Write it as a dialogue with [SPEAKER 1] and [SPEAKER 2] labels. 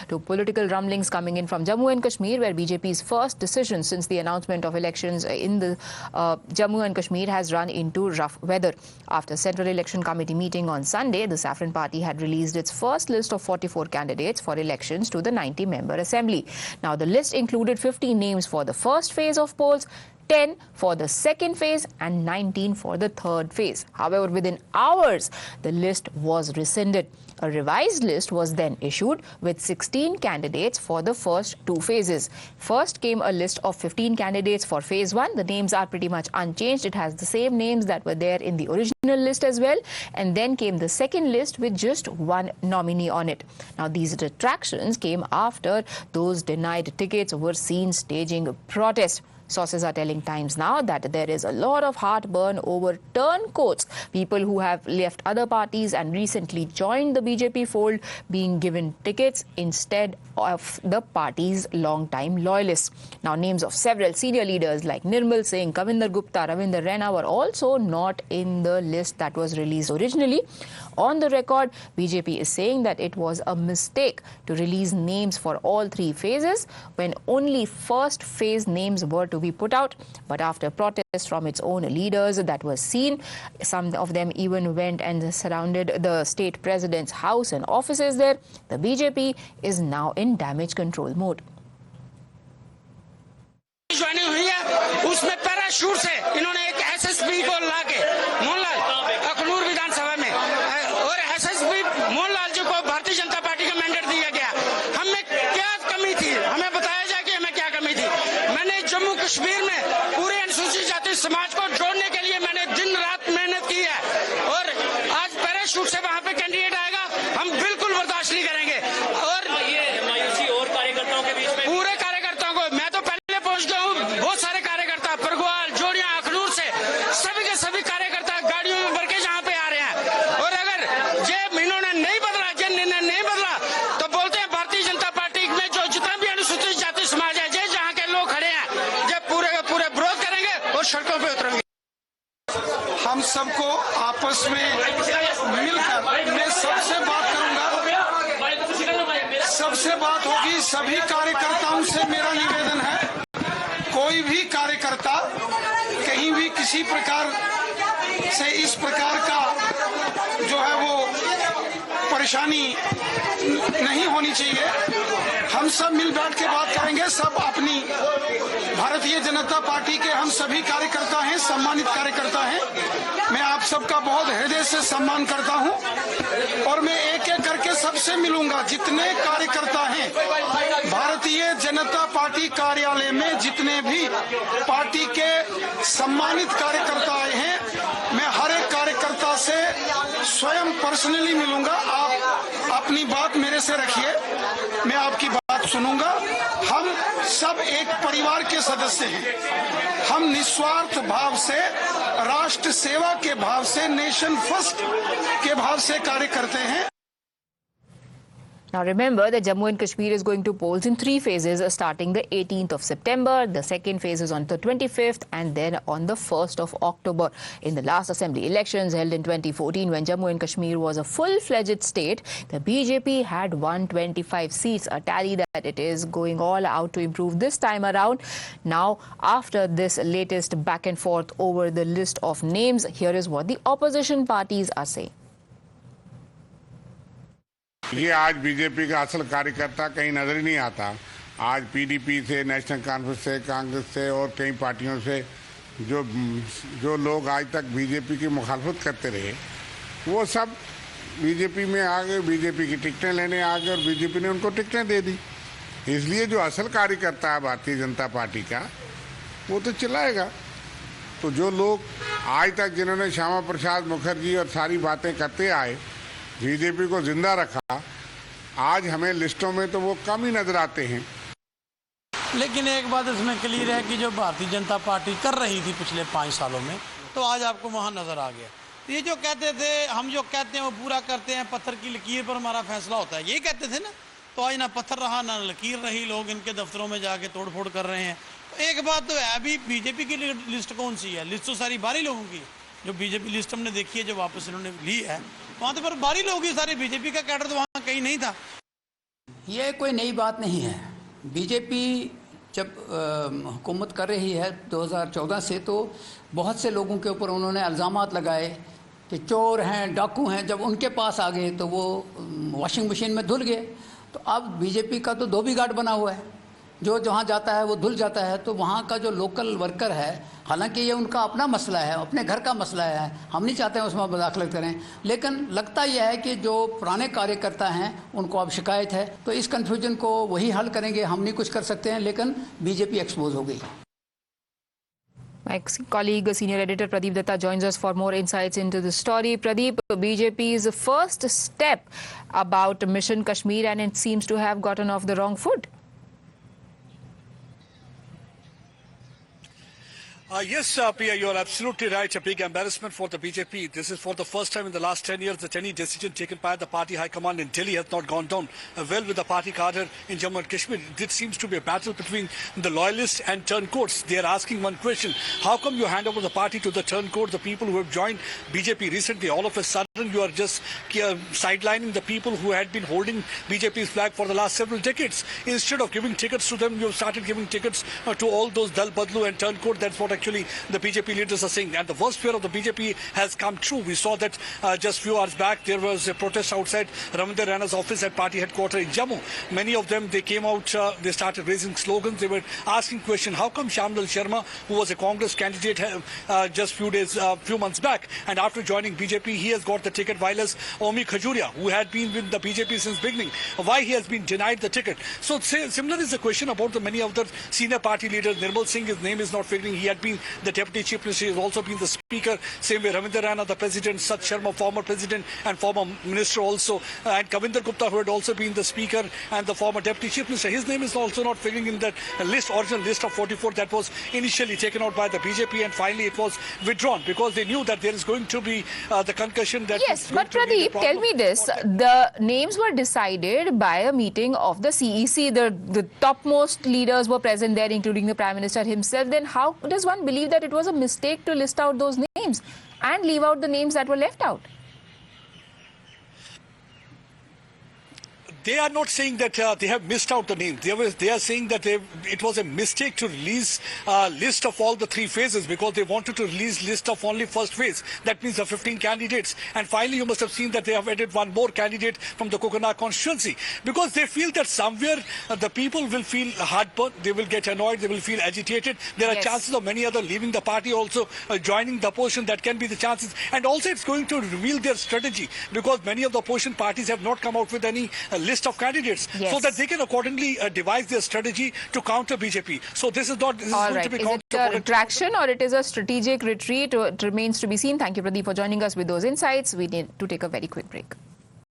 [SPEAKER 1] to political rumblings coming in from Jammu and Kashmir, where BJP's first decision since the announcement of elections in the Jammu and Kashmir has run into rough weather. After Central Election Committee meeting on Sunday, the Saffron Party had released its first list of 44 candidates for elections to the 90-member assembly. Now, the list included 15 names for the first phase of polls, 10 for the second phase and 19 for the third phase. However, within hours, the list was rescinded. A revised list was then issued with 16 candidates for the first two phases. First came a list of 15 candidates for phase 1. The names are pretty much unchanged. It has the same names that were there in the original list as well. And then came the second list with just one nominee on it. Now, these retractions came after those denied tickets were seen staging a protest. Sources are telling Times Now that there is a lot of heartburn over turncoats, people who have left other parties and recently joined the BJP fold being given tickets instead of the party's long-time loyalists. Now, names of several senior leaders like Nirmal Singh, Kavinder Gupta, Ravinder Rana were also not in the list that was released originally. On the record, BJP is saying that it was a mistake to release names for all three phases when only first phase names were to be put out. But after protests from its own leaders that were seen, some of them even went and surrounded the state president's house and offices there, the BJP is now in damage control mode.
[SPEAKER 2] Joining हुई है उसमें parachute से इन्होंने एक SSP को लाके मोहनलाल अखनूर विधानसभा में और एसएसपी मोहनलाल जी को भारतीय जनता पार्टी का मैंडेट दिया गया। हमें क्या कमी थी, हमें बताया जाए कि हमें क्या कमी थी। मैंने जम्मू कश्मीर में पूरे अनुसूचित जाति समाज को जोड़ने के लिए मैंने दिन रात मेहनत की है और आज पैराशूट से वहां पे कैंडिडेट आएगा, हम बिल्कुल बर्दाश्त नहीं करेंगे। और ये मायूसी और कार्यकर्ताओं के बीच में पूरे कार्यकर्ताओं को मैं तो पहले पहुंच गया हूँ। बहुत सारे कार्यकर्ता परगवाल, जोड़िया, अखनूर से सभी के सभी कार्यकर्ता गाड़ियों में भर के यहाँ पे आ रहे हैं। और अगर ये इन्होंने नहीं बदला, ये निर्णय नहीं बदला तो बोलते हैं भारतीय जनता पार्टी में जो जितना भी अनुसूचित जाति समाज है, ये जहाँ के लोग खड़े हैं, ये पूरे का पूरे विरोध करेंगे और सड़कों पे उतरेंगे।
[SPEAKER 3] हम सबको आपस में मिलकर मैं सबसे बात करूंगा, सबसे बात होगी। सभी कार्यकर्ताओं से मेरा निवेदन है, कोई भी कार्यकर्ता कहीं भी किसी प्रकार से इस प्रकार का जो है वो परेशानी नहीं होनी चाहिए। हम सब मिल बैठ के बात करेंगे। सब अपनी भारतीय जनता पार्टी के हम सभी कार्यकर्ता हैं, सम्मानित कार्यकर्ता हैं। मैं आप सबका बहुत हृदय से सम्मान करता हूं और मैं एक एक करके सबसे मिलूंगा। जितने कार्यकर्ता हैं भारतीय जनता पार्टी कार्यालय में, जितने भी पार्टी के सम्मानित कार्यकर्ता आए हैं, मैं हर एक कार्यकर्ता से स्वयं पर्सनली मिलूंगा। आप अपनी बात मेरे से रखिए, मैं आपकी बात सुनूंगा। हम सब एक परिवार के सदस्य हैं। हम निस्वार्थ भाव से, राष्ट्र सेवा के भाव से, नेशन फर्स्ट के भाव से कार्य करते हैं।
[SPEAKER 1] Now remember that Jammu and Kashmir is going to polls in three phases starting the 18th of September. The second phase is on the 25th and then on the 1st of October. In the last assembly elections held in 2014 when Jammu and Kashmir was a full-fledged state, the BJP had 125 seats, a tally that it is going all out to improve this time around. Now, after this latest back and forth over the list of names, here is what the opposition parties are saying.
[SPEAKER 4] ये आज BJP का असल कार्यकर्ता कहीं नजर ही नहीं आता। आज पीडीपी से, नेशनल कॉन्फ्रेंस से, कांग्रेस से और कई पार्टियों से जो लोग आज तक बीजेपी की मुखालफत करते रहे, वो सब बीजेपी में आ गए, बीजेपी की टिकटें लेने आ गए और बीजेपी ने उनको टिकटें दे दी। इसलिए जो असल कार्यकर्ता है भारतीय जनता पार्टी का, वो तो चिल्लाएगा। तो जो लोग आज तक जिन्होंने श्यामा प्रसाद मुखर्जी और सारी बातें करते आए, बीजेपी को जिंदा रखा, आज हमें लिस्टों में तो वो कम ही नजर आते हैं।
[SPEAKER 5] लेकिन एक बात इसमें क्लियर है कि जो भारतीय जनता पार्टी कर रही थी पिछले 5 सालों में, तो आज आपको वहाँ नज़र आ गया। ये जो कहते थे, हम जो कहते हैं वो पूरा करते हैं, पत्थर की लकीर पर हमारा फैसला होता है, ये कहते थे ना। तो आज ना पत्थर रहा ना लकीर रही, लोग इनके दफ्तरों में जाके तोड़ फोड़ कर रहे हैं। तो एक बात तो है, अभी बीजेपी की लिस्ट कौन सी है? लिस्ट तो सारी बाहरी लोगों की। जो बीजेपी लिस्ट हमने देखी है, जो वापस इन्होंने ली है, वहाँ तो पर बाहरी लोग ही सारे, बीजेपी का कैडर तो वहाँ कहीं नहीं था।
[SPEAKER 6] ये कोई नई बात नहीं है। बीजेपी जब हुकूमत कर रही है 2014 से, तो बहुत से लोगों के ऊपर उन्होंने इल्ज़ामात लगाए कि चोर हैं, डाकू हैं। जब उनके पास आ गए तो वो वॉशिंग मशीन में धुल गए। तो अब बीजेपी का तो धोबी घाट बना हुआ है, जो जहाँ जाता है वो धुल जाता है। तो वहाँ का जो लोकल वर्कर है, हालांकि ये उनका अपना मसला है, अपने घर का मसला है, हम नहीं चाहते हैं उसमें मुदाखलत करें, लेकिन लगता यह है कि जो पुराने कार्यकर्ता हैं उनको अब शिकायत है। तो इस कन्फ्यूजन को वही हल करेंगे, हम नहीं कुछ कर सकते हैं, लेकिन बीजेपी एक्सपोज हो गई।
[SPEAKER 1] My colleague, senior editor Pradeep Datta joins us for more insights into the story. Pradeep, BJP's first step about Mission Kashmir, and it seems to have gotten off the wrong foot.
[SPEAKER 7] Yes, Priya, you're absolutely right. A big embarrassment for the BJP. This is for the first time in the last 10 years that any decision taken by the party high command in Delhi has not gone down well with the party cadre in Jammu and Kashmir. This seems to be a battle between the loyalists and turncoats. They are asking one question: how come you hand over the party to the turncoats, the people who have joined BJP recently? All of a sudden, you are just sidelining the people who had been holding BJP's flag for the last several decades. Instead of giving tickets to them, you have started giving tickets to all those Dal Badlu and turncoat. That's what actually the BJP leaders are saying, and the worst fear of the BJP has come true. We saw that just few hours back there was a protest outside Ravinder Rana's office at party headquarters in Jammu. Many of them, they came out, they started raising slogans, they were asking questions: how come Shyamlal Sharma, who was a Congress candidate just few months back, and after joining BJP he has got the ticket, while as Omi Khajuria, who had been with the BJP since beginning, why he has been denied the ticket? So similar is the question about the many of the senior party leaders. Nirmal Singh, his name is not figuring. He had been the deputy chief minister, he has also been the speaker. Same way Ravinder Rana, the president, Sat Sharma, former president and former minister also, and Kavinder Gupta, who had also been the speaker and the former deputy chief minister. His name is also not figuring in that original list of 44 that was initially taken out by the BJP, and finally it was withdrawn because they knew that there is going to be the concussion. That
[SPEAKER 1] yes, but Pradeep, tell me this: the names were decided by a meeting of the CEC. The topmost leaders were present there, including the Prime Minister himself. Then how does one believe that it was a mistake to list out those names and leave out the names that were left out?
[SPEAKER 7] They are not saying that they have missed out the names. They are saying that it was a mistake to release list of all the three phases, because they wanted to release list of only first phase. That means the 15 candidates. And finally, you must have seen that they have added one more candidate from the Kokonat constituency, because they feel that somewhere the people will feel heartburn, they will get annoyed, they will feel agitated. There are chances of many other leaving the party, also joining the opposition. That can be the chances. And also it's going to reveal their strategy, because many of the opposition parties have not come out with any list of candidates, so that they can accordingly devise their strategy to counter BJP. So this is not. This
[SPEAKER 1] All
[SPEAKER 7] is
[SPEAKER 1] right.
[SPEAKER 7] going to be
[SPEAKER 1] Is it a retraction or it is a strategic retreat? It remains to be seen. Thank you, Pradeep, for joining us with those insights. We need to take a very quick break.